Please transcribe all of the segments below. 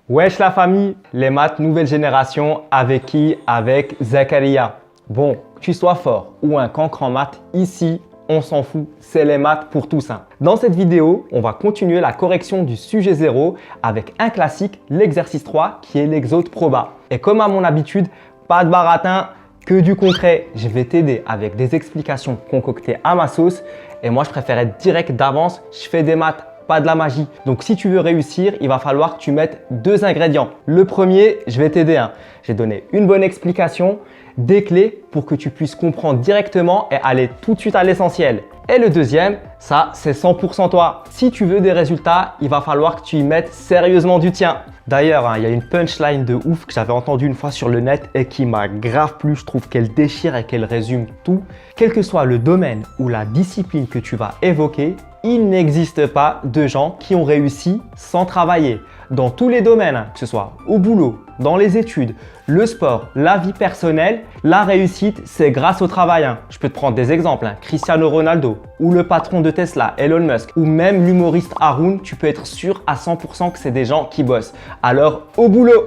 Wesh la famille, les maths nouvelle génération, avec qui? Avec Zakaria. Bon, que tu sois fort ou un cancre en maths, ici, on s'en fout, c'est les maths pour tous. Dans cette vidéo, on va continuer la correction du sujet 0 avec un classique, l'exercice 3, qui est l'exode proba. Et comme à mon habitude, pas de baratin, que du concret. Je vais t'aider avec des explications concoctées à ma sauce. Et moi, je préfère être direct d'avance, je fais des maths, pas de la magie. Donc si tu veux réussir, il va falloir que tu mettes deux ingrédients. Le premier, je vais t'aider. J'ai donné une bonne explication, des clés pour que tu puisses comprendre directement et aller tout de suite à l'essentiel. Et le deuxième, ça c'est 100% toi. Si tu veux des résultats, il va falloir que tu y mettes sérieusement du tien. D'ailleurs, il y a une punchline de ouf que j'avais entendue une fois sur le net et qui m'a grave plu. Je trouve qu'elle déchire et qu'elle résume tout. Quel que soit le domaine ou la discipline que tu vas évoquer, il n'existe pas de gens qui ont réussi sans travailler. Dans tous les domaines, que ce soit au boulot, dans les études, le sport, la vie personnelle, la réussite, c'est grâce au travail. Je peux te prendre des exemples. Cristiano Ronaldo ou le patron de Tesla, Elon Musk, ou même l'humoriste Haroun, tu peux être sûr à 100% que c'est des gens qui bossent. Alors, au boulot!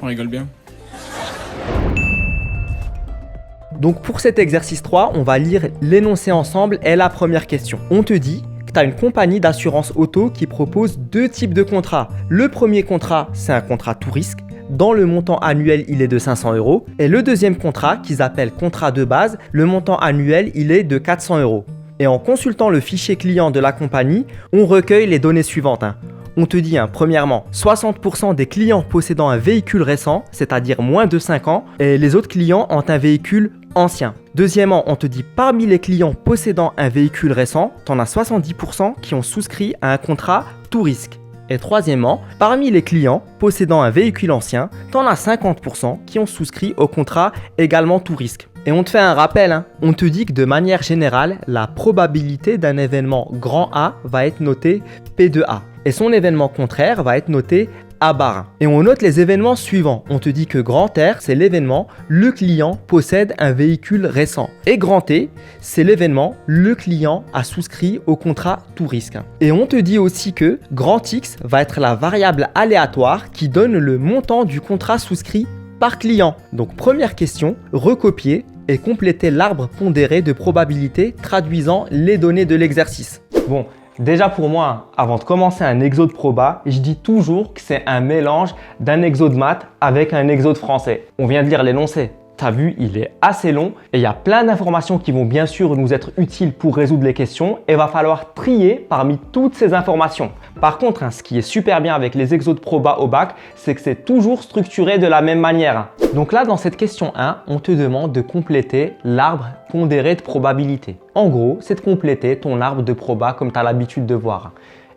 On rigole bien. Donc pour cet exercice 3, on va lire l'énoncé ensemble et la première question. On te dit que tu as une compagnie d'assurance auto qui propose deux types de contrats. Le premier contrat, c'est un contrat tout risque. Dans le montant annuel, il est de 500 €. Et le deuxième contrat, qu'ils appellent contrat de base, le montant annuel, il est de 400 €. Et en consultant le fichier client de la compagnie, on recueille les données suivantes. On te dit, premièrement, 60% des clients possédant un véhicule récent, c'est-à-dire moins de 5 ans, et les autres clients ont un véhicule ancien. Deuxièmement, on te dit, parmi les clients possédant un véhicule récent, tu en as 70% qui ont souscrit à un contrat tout risque. Et troisièmement, parmi les clients possédant un véhicule ancien, tu en as 50% qui ont souscrit au contrat également tout risque. Et on te fait un rappel, on te dit que de manière générale, la probabilité d'un événement grand A va être notée P de A. Et son événement contraire va être noté A bar. Et on note les événements suivants. On te dit que grand R, c'est l'événement, le client possède un véhicule récent. Et grand T, c'est l'événement, le client a souscrit au contrat tout risque. Et on te dit aussi que grand X va être la variable aléatoire qui donne le montant du contrat souscrit par client. Donc première question, recopier et compléter l'arbre pondéré de probabilité traduisant les données de l'exercice. Bon, déjà pour moi, avant de commencer un exode proba, je dis toujours que c'est un mélange d'un exode maths avec un exode français. On vient de lire l'énoncé. T'as vu, il est assez long et il y a plein d'informations qui vont bien sûr nous être utiles pour résoudre les questions et va falloir trier parmi toutes ces informations. Par contre, ce qui est super bien avec les exodes proba au bac, c'est que c'est toujours structuré de la même manière. Donc là, dans cette question 1, on te demande de compléter l'arbre pondéré de probabilité. En gros, c'est de compléter ton arbre de proba comme tu as l'habitude de voir.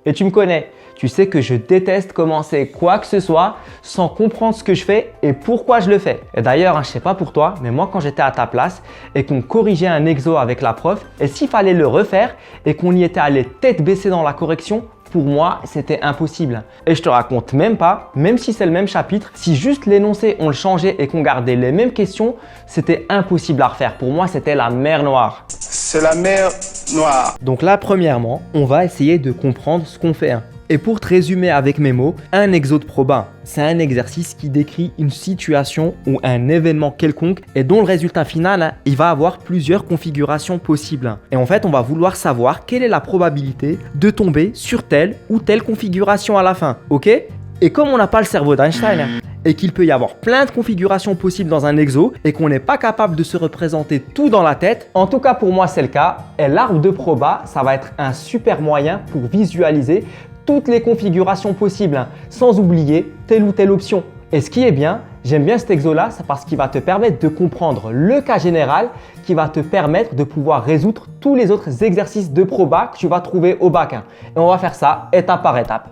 Et tu me connais, tu sais que je déteste commencer quoi que ce soit sans comprendre ce que je fais et pourquoi je le fais. Et d'ailleurs, je sais pas pour toi, mais moi quand j'étais à ta place et qu'on corrigeait un exo avec la prof, et s'il fallait le refaire et qu'on y était allé tête baissée dans la correction, pour moi, c'était impossible. Et je te raconte même pas, même si c'est le même chapitre, si juste l'énoncé on le changeait et qu'on gardait les mêmes questions, c'était impossible à refaire. Pour moi, c'était la mer Noire. C'est la mer Noire. Donc là, premièrement, on va essayer de comprendre ce qu'on fait. Et pour te résumer avec mes mots, un exode proba, c'est un exercice qui décrit une situation ou un événement quelconque et dont le résultat final, il va avoir plusieurs configurations possibles. Et en fait, on va vouloir savoir quelle est la probabilité de tomber sur telle ou telle configuration à la fin, ok? Et comme on n'a pas le cerveau d'Einstein et qu'il peut y avoir plein de configurations possibles dans un exo et qu'on n'est pas capable de se représenter tout dans la tête, en tout cas pour moi c'est le cas, et l'arbre de proba, ça va être un super moyen pour visualiser toutes les configurations possibles, sans oublier telle ou telle option. Et ce qui est bien, j'aime bien cet exo-là, c'est parce qu'il va te permettre de comprendre le cas général qui va te permettre de pouvoir résoudre tous les autres exercices de proba que tu vas trouver au bac. Et on va faire ça étape par étape.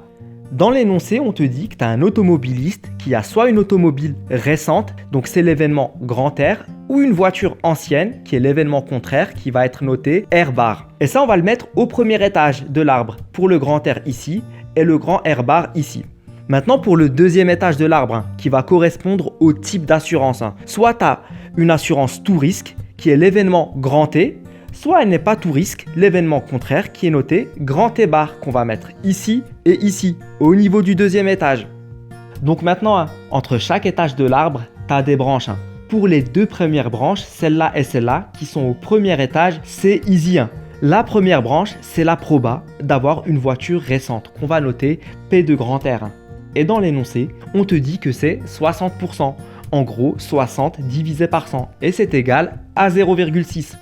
Dans l'énoncé, on te dit que tu as un automobiliste qui a soit une automobile récente, donc c'est l'événement grand R, ou une voiture ancienne, qui est l'événement contraire, qui va être noté R bar. Et ça, on va le mettre au premier étage de l'arbre, pour le grand R ici, et le grand R bar ici. Maintenant, pour le deuxième étage de l'arbre, qui va correspondre au type d'assurance. Soit tu as une assurance tout risque, qui est l'événement grand T, soit elle n'est pas tout risque, l'événement contraire qui est noté grand T bar qu'on va mettre ici et ici, au niveau du deuxième étage. Donc maintenant, hein, entre chaque étage de l'arbre, tu as des branches. Hein. Pour les deux premières branches, celle-là et celle-là, qui sont au premier étage, c'est easy. Hein. La première branche, c'est la proba d'avoir une voiture récente, qu'on va noter P de grand R. Et dans l'énoncé, on te dit que c'est 60%. En gros, 60 divisé par 100. Et c'est égal à 0,6.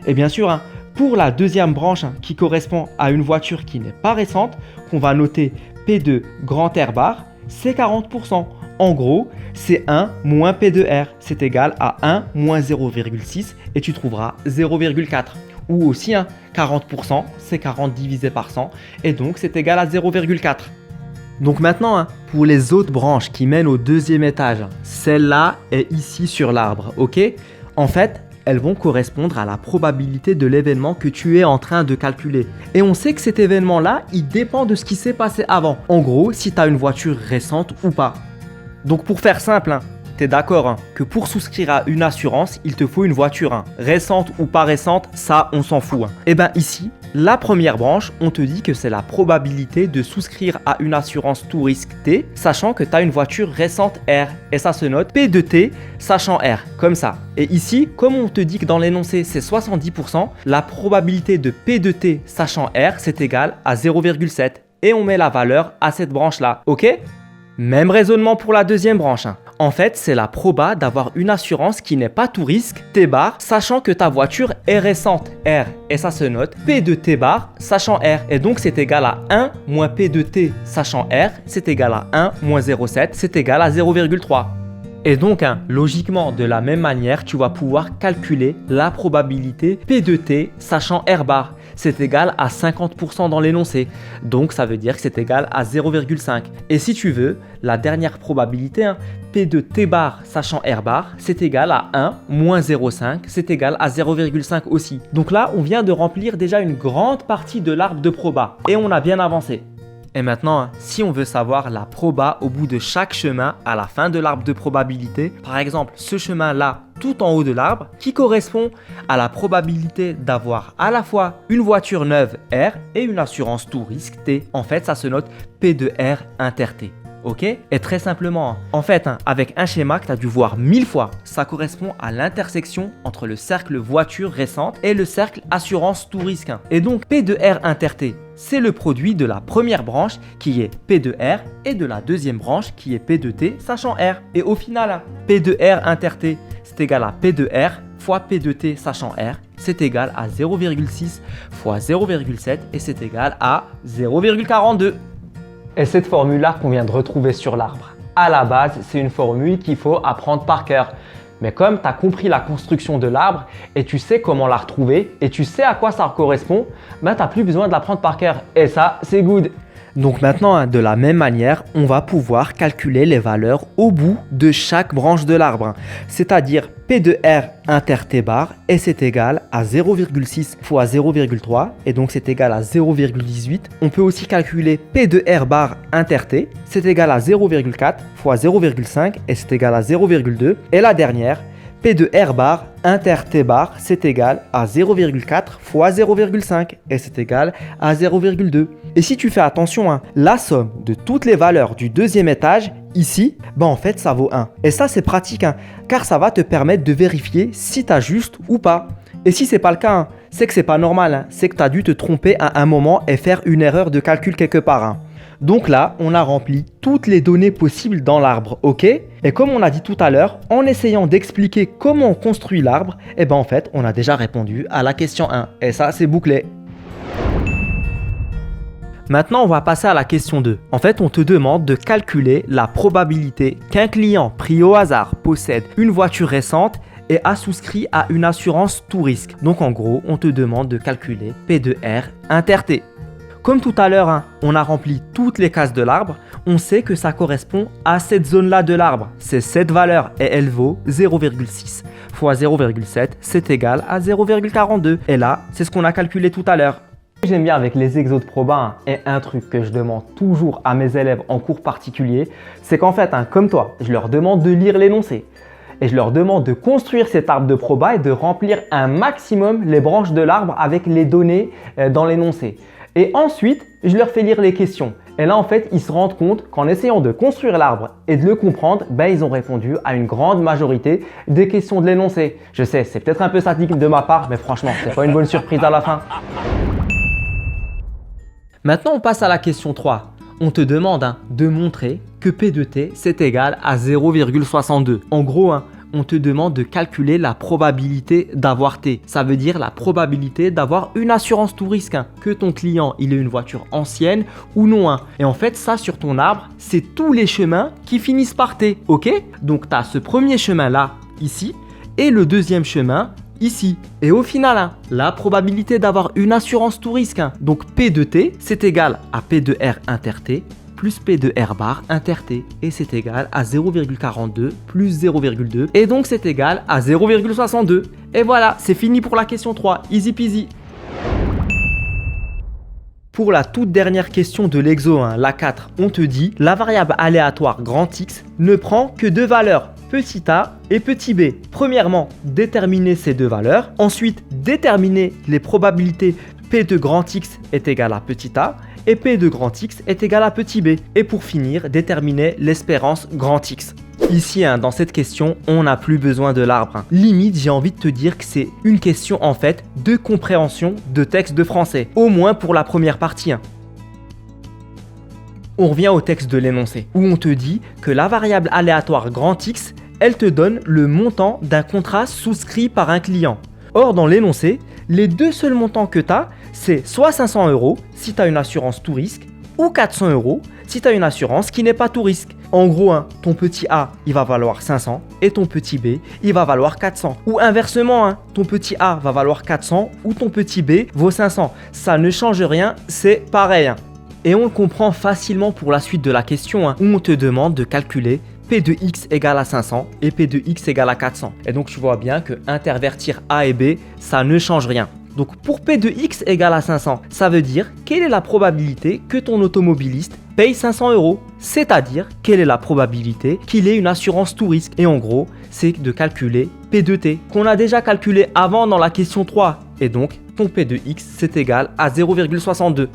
Et bien sûr, hein, pour la deuxième branche qui correspond à une voiture qui n'est pas récente, qu'on va noter P de grand R bar, c'est 40%. En gros, c'est 1 moins P de R, c'est égal à 1 moins 0,6 et tu trouveras 0,4. Ou aussi, 40%, c'est 40 divisé par 100 et donc c'est égal à 0,4. Donc maintenant, pour les autres branches qui mènent au deuxième étage, celle-là est ici sur l'arbre, ok? En fait, elles vont correspondre à la probabilité de l'événement que tu es en train de calculer. Et on sait que cet événement-là, il dépend de ce qui s'est passé avant. En gros, si tu as une voiture récente ou pas. Donc pour faire simple, tu es d'accord que pour souscrire à une assurance, il te faut une voiture. Récente ou pas récente, ça on s'en fout. Et bien ici, la première branche, on te dit que c'est la probabilité de souscrire à une assurance tout risque T, sachant que tu as une voiture récente R. Et ça se note P de T, sachant R, comme ça. Et ici, comme on te dit que dans l'énoncé c'est 70%, la probabilité de P de T, sachant R, c'est égal à 0,7. Et on met la valeur à cette branche-là, ok? Même raisonnement pour la deuxième branche. En fait, c'est la proba d'avoir une assurance qui n'est pas tout risque, T bar, sachant que ta voiture est récente, R. Et ça se note P de T bar, sachant R. Et donc, c'est égal à 1 moins P de T, sachant R, c'est égal à 1 moins 0,7, c'est égal à 0,3. Et donc, logiquement, de la même manière, tu vas pouvoir calculer la probabilité P de T, sachant R bar. C'est égal à 50% dans l'énoncé. Donc, ça veut dire que c'est égal à 0,5. Et si tu veux, la dernière probabilité, P de T bar, sachant R bar, c'est égal à 1 moins 0,5, c'est égal à 0,5 aussi. Donc là, on vient de remplir déjà une grande partie de l'arbre de proba. Et on a bien avancé. Et maintenant, si on veut savoir la proba au bout de chaque chemin à la fin de l'arbre de probabilité, par exemple ce chemin-là tout en haut de l'arbre, qui correspond à la probabilité d'avoir à la fois une voiture neuve R et une assurance tout risque T. En fait, ça se note P de R inter T. Ok? Et très simplement, en fait, avec un schéma que tu as dû voir 1000 fois, ça correspond à l'intersection entre le cercle voiture récente et le cercle assurance tout risque. Et donc, P de R inter T, c'est le produit de la première branche qui est P de R et de la deuxième branche qui est P de T, sachant R. Et au final, P de R inter T, c'est égal à P de R fois P de T, sachant R. C'est égal à 0,6 fois 0,7 et c'est égal à 0,42. Et cette formule-là qu'on vient de retrouver sur l'arbre, à la base, c'est une formule qu'il faut apprendre par cœur. Mais comme tu as compris la construction de l'arbre et tu sais comment la retrouver et tu sais à quoi ça correspond, ben, tu n'as plus besoin de l'apprendre par cœur. Et ça, c'est good. Donc maintenant, de la même manière, on va pouvoir calculer les valeurs au bout de chaque branche de l'arbre. C'est-à-dire P de R inter T bar et c'est égal à 0,6 fois 0,3 et donc c'est égal à 0,18. On peut aussi calculer P de R bar inter T, c'est égal à 0,4 fois 0,5 et c'est égal à 0,2. Et la dernière, P de R bar inter T bar, c'est égal à 0,4 fois 0,5 et c'est égal à 0,2. Et si tu fais attention, la somme de toutes les valeurs du deuxième étage, ici, ben en fait ça vaut 1. Et ça c'est pratique, car ça va te permettre de vérifier si tu as juste ou pas. Et si c'est pas le cas, c'est que c'est pas normal, c'est que tu as dû te tromper à un moment et faire une erreur de calcul quelque part. Donc là, on a rempli toutes les données possibles dans l'arbre, ok? Et comme on a dit tout à l'heure, en essayant d'expliquer comment on construit l'arbre, eh ben en fait, on a déjà répondu à la question 1. Et ça, c'est bouclé. Maintenant, on va passer à la question 2. En fait, on te demande de calculer la probabilité qu'un client pris au hasard possède une voiture récente et a souscrit à une assurance tout risque. Donc en gros, on te demande de calculer P de R inter T. Comme tout à l'heure, on a rempli toutes les cases de l'arbre, on sait que ça correspond à cette zone-là de l'arbre. C'est cette valeur et elle vaut 0,6 fois 0,7, c'est égal à 0,42. Et là, c'est ce qu'on a calculé tout à l'heure. J'aime bien avec les exos de proba et un truc que je demande toujours à mes élèves en cours particulier, c'est qu'en fait, comme toi, je leur demande de lire l'énoncé. Et je leur demande de construire cet arbre de proba et de remplir un maximum les branches de l'arbre avec les données dans l'énoncé. Et ensuite, je leur fais lire les questions. Et là, en fait, ils se rendent compte qu'en essayant de construire l'arbre et de le comprendre, ils ont répondu à une grande majorité des questions de l'énoncé. Je sais, c'est peut-être un peu sadique de ma part, mais franchement, c'est pas une bonne surprise à la fin. Maintenant, on passe à la question 3. On te demande de montrer que P de T, c'est égal à 0,62. En gros, on te demande de calculer la probabilité d'avoir T. Ça veut dire la probabilité d'avoir une assurance tout risque. Que ton client, il ait une voiture ancienne ou non. Et en fait, ça sur ton arbre, c'est tous les chemins qui finissent par T. Ok? Donc, tu as ce premier chemin-là, ici, et le deuxième chemin, ici. Et au final, la probabilité d'avoir une assurance tout risque, donc P de T, c'est égal à P de R inter T plus P de R bar inter T. Et c'est égal à 0,42 plus 0,2. Et donc c'est égal à 0,62. Et voilà, c'est fini pour la question 3. Easy peasy. Pour la toute dernière question de l'exo, la 4, on te dit la variable aléatoire grand X ne prend que deux valeurs, petit a et petit b. Premièrement, déterminer ces deux valeurs. Ensuite, déterminer les probabilités P de grand X est égal à petit a et P de grand X est égal à petit b. Et pour finir, déterminer l'espérance grand X. Ici, dans cette question, on n'a plus besoin de l'arbre. Limite, j'ai envie de te dire que c'est une question en fait de compréhension de texte de français. Au moins pour la première partie. On revient au texte de l'énoncé, où on te dit que la variable aléatoire grand X, elle te donne le montant d'un contrat souscrit par un client. Or, dans l'énoncé, les deux seuls montants que tu as, c'est soit 500 € si tu as une assurance tout risque, ou 400 € si tu as une assurance qui n'est pas tout risque. En gros, ton petit A, il va valoir 500 et ton petit B, il va valoir 400. Ou inversement, ton petit A va valoir 400 ou ton petit B vaut 500. Ça ne change rien, c'est pareil. Et on le comprend facilement pour la suite de la question, où on te demande de calculer P de X égale à 500 et P de X égale à 400. Et donc tu vois bien que intervertir A et B, ça ne change rien. Donc pour P de X égale à 500, ça veut dire quelle est la probabilité que ton automobiliste paye 500 €. C'est-à-dire quelle est la probabilité qu'il ait une assurance tout risque. Et en gros, c'est de calculer P de T qu'on a déjà calculé avant dans la question 3. Et donc ton P de X c'est égal à 0,62.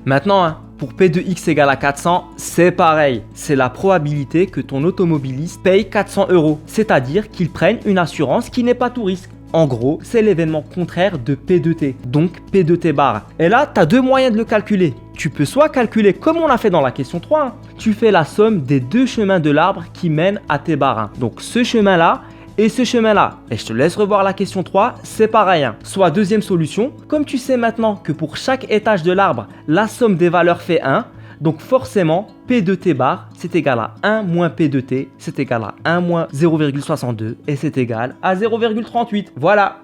Maintenant, pour P de X égale à 400, c'est pareil. C'est la probabilité que ton automobiliste paye 400 €. C'est-à-dire qu'il prenne une assurance qui n'est pas tout risque. En gros, c'est l'événement contraire de P de T, donc P de T bar. Et là, tu as deux moyens de le calculer. Tu peux soit calculer comme on l'a fait dans la question 3, tu fais la somme des deux chemins de l'arbre qui mènent à T bar. Donc ce chemin-là et ce chemin-là. Et je te laisse revoir la question 3, c'est pareil. Soit deuxième solution, comme tu sais maintenant que pour chaque étage de l'arbre, la somme des valeurs fait 1, donc forcément, P de T bar, c'est égal à 1 moins P de T, c'est égal à 1 moins 0,62 et c'est égal à 0,38. Voilà.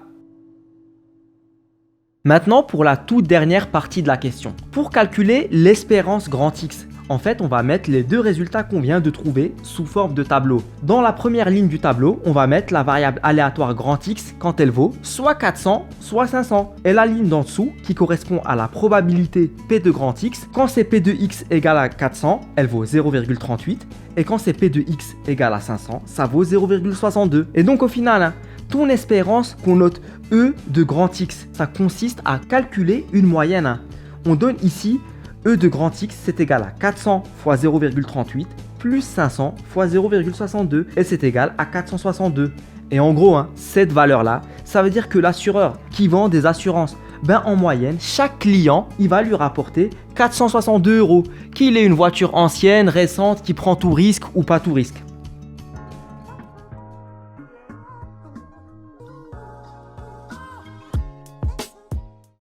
Maintenant, pour la toute dernière partie de la question. Pour calculer l'espérance grand X, en fait, on va mettre les deux résultats qu'on vient de trouver sous forme de tableau. Dans la première ligne du tableau, on va mettre la variable aléatoire grand X quand elle vaut soit 400, soit 500. Et la ligne d'en dessous, qui correspond à la probabilité P de grand X, quand c'est P de X égale à 400, elle vaut 0,38. Et quand c'est P de X égale à 500, ça vaut 0,62. Et donc au final, ton espérance qu'on note E de grand X, ça consiste à calculer une moyenne. On donne ici E de grand X, c'est égal à 400 fois 0,38 plus 500 fois 0,62 et c'est égal à 462. Et en gros, cette valeur-là, ça veut dire que l'assureur qui vend des assurances, en moyenne, chaque client, il va lui rapporter 462 €, qu'il ait une voiture ancienne, récente, qui prend tout risque ou pas tout risque.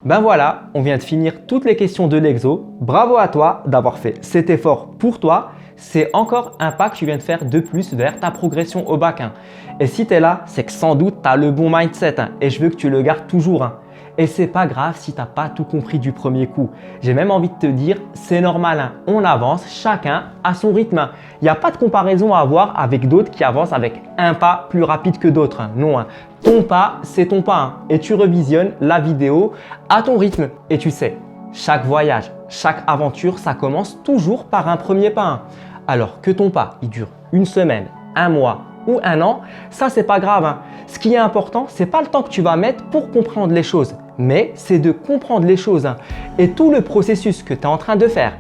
Ben voilà, on vient de finir toutes les questions de l'exo. Bravo à toi d'avoir fait cet effort pour toi. C'est encore un pas que tu viens de faire de plus vers ta progression au bac. Et si tu es là, c'est que sans doute tu as le bon mindset et je veux que tu le gardes toujours. Et c'est pas grave si tu n'as pas tout compris du premier coup. J'ai même envie de te dire, c'est normal, on avance chacun à son rythme. Il n'y a pas de comparaison à avoir avec d'autres qui avancent avec un pas plus rapide que d'autres. Non, ton pas, c'est ton pas. Et tu revisionnes la vidéo à ton rythme. Et tu sais, chaque voyage, chaque aventure, ça commence toujours par un premier pas. Alors que ton pas, il dure une semaine, un mois ou un an, ça c'est pas grave. Ce qui est important, c'est pas le temps que tu vas mettre pour comprendre les choses, mais c'est de comprendre les choses. Et tout le processus que tu es en train de faire,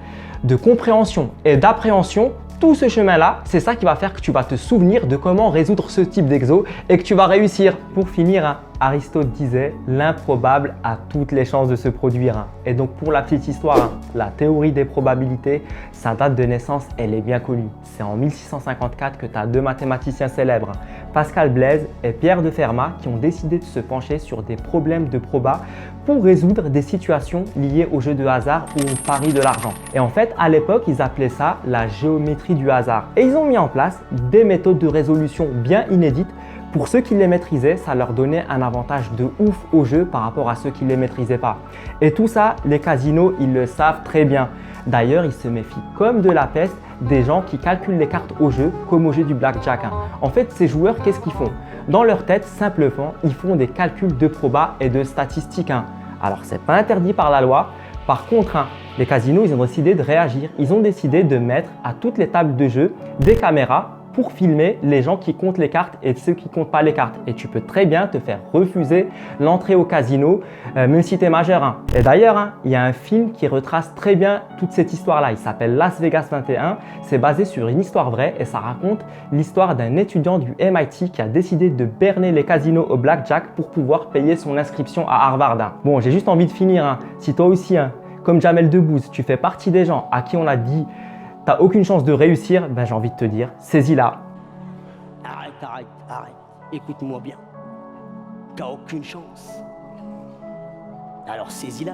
de compréhension et d'appréhension, tout ce chemin-là, c'est ça qui va faire que tu vas te souvenir de comment résoudre ce type d'exo et que tu vas réussir. Pour finir, Aristote disait « l'improbable a toutes les chances de se produire ». Et donc pour la petite histoire, la théorie des probabilités, sa date de naissance, elle est bien connue. C'est en 1654 que tu as deux mathématiciens célèbres, Pascal Blaise et Pierre de Fermat, qui ont décidé de se pencher sur des problèmes de proba pour résoudre des situations liées au jeu de hasard ou au pari de l'argent. Et en fait, à l'époque, ils appelaient ça la géométrie du hasard. Et ils ont mis en place des méthodes de résolution bien inédites. Pour ceux qui les maîtrisaient, ça leur donnait un avantage de ouf au jeu par rapport à ceux qui ne les maîtrisaient pas. Et tout ça, les casinos, ils le savent très bien. D'ailleurs, ils se méfient comme de la peste des gens qui calculent les cartes au jeu comme au jeu du blackjack. En fait, ces joueurs, qu'est-ce qu'ils font? Dans leur tête, simplement, ils font des calculs de proba et de statistiques. Alors, ce n'est pas interdit par la loi. Par contre, les casinos, ils ont décidé de réagir. Ils ont décidé de mettre à toutes les tables de jeu des caméras pour filmer les gens qui comptent les cartes et ceux qui ne comptent pas les cartes. Et tu peux très bien te faire refuser l'entrée au casino, même si tu es majeur. Et d'ailleurs, il y a un film qui retrace très bien toute cette histoire-là. Il s'appelle Las Vegas 21. C'est basé sur une histoire vraie et ça raconte l'histoire d'un étudiant du MIT qui a décidé de berner les casinos au blackjack pour pouvoir payer son inscription à Harvard. Bon, j'ai juste envie de finir. Si toi aussi, comme Jamel Debbouze, tu fais partie des gens à qui on a dit tu n'as aucune chance de réussir, ben j'ai envie de te dire, saisis-la. Arrête. Écoute-moi bien. T'as aucune chance. Alors saisis-la.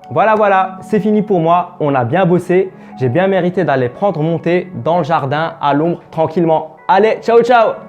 Voilà, c'est fini pour moi. On a bien bossé. J'ai bien mérité d'aller prendre mon thé dans le jardin à l'ombre tranquillement. Allez, ciao!